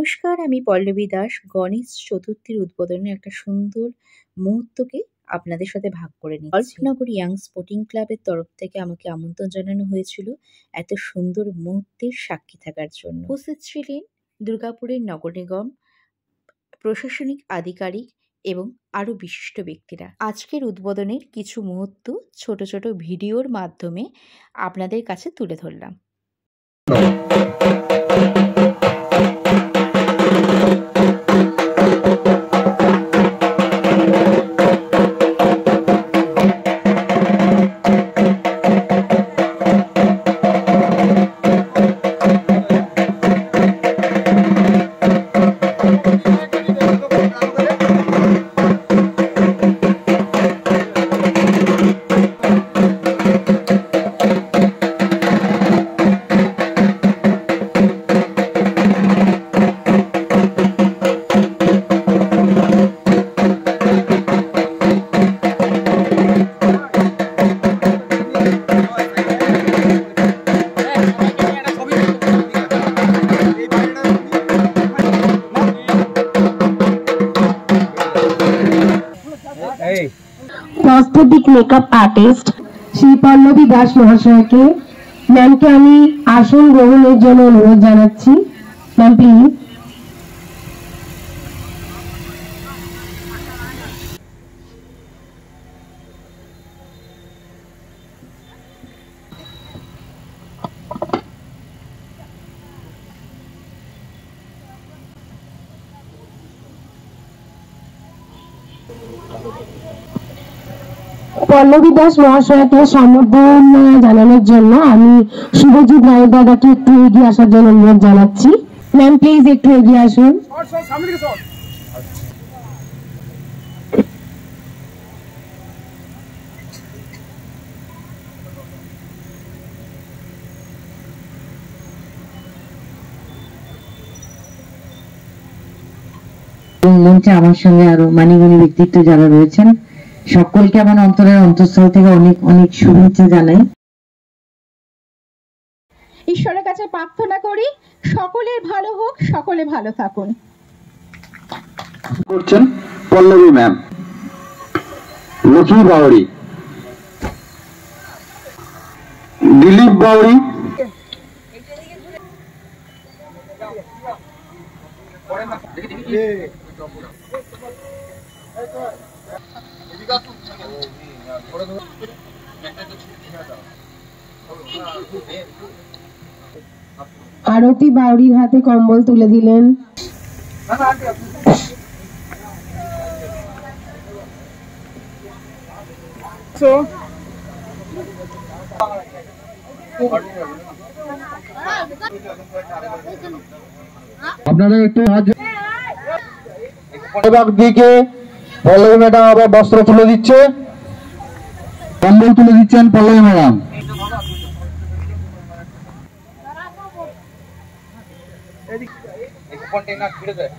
নমস্কার, আমি পল্লবী দাস। গণেশ চতুর্থীর উদ্বোধনের একটা সুন্দর মুহূর্তকে আপনাদের সাথে ভাগ করে নিচ্ছি। অল্পনগর ইয়াং স্পোর্টিং ক্লাবের তরফ থেকে আমাকে আমন্ত্রণ জানানো হয়েছিল এত সুন্দর মুহূর্তের সাক্ষী থাকার জন্য। উপস্থিত ছিলেন দুর্গাপুরের নগর নিগম, প্রশাসনিক আধিকারিক এবং আরও বিশিষ্ট ব্যক্তিরা। আজকের উদ্বোধনের কিছু মুহূর্ত ছোট ছোট ভিডিওর মাধ্যমে আপনাদের কাছে তুলে ধরলাম। Prosthetic makeup artist Shri Pallavi Das মহাশয়কে ম্যামকে আমি আসন গ্রহণের জন্য অনুরোধ জানাচ্ছি। Ma'am please. পল্লবী দাস মহাশয়কে সম্বর্ধনা জানানোর জন্য আমি শুভজিৎ রায় দাদাকে একটু এগিয়ে আসার জন্য অনুরোধ জানাচ্ছি। ম্যাম প্লিজ একটু এগিয়ে আসুন। মঞ্চে আমার সঙ্গে আরো মানিগুণী ব্যক্তিত্ব যারা রয়েছেন, সকলকে আমার অন্তরের অন্তঃস্থল থেকে অনেক অনেক শুভেচ্ছা জানাই। ঈশ্বরের কাছে প্রার্থনা করি সকলের ভালো হোক, সকলে ভালো থাকুন। করছেন পল্লবী ম্যাম, লক্ষ্মী বাউরি, দিলীপ বাউরি, আরতি বাউরির হাতে কম্বল তুলে দিলেন। আপনারা একটু দিকে পল্লবী ম্যাডাম আবার বস্ত্র তুলে দিচ্ছে, কম্বল তুলে দিচ্ছেন পল্লবী ম্যাডাম। কন্টেনার ছিড়ে যায়।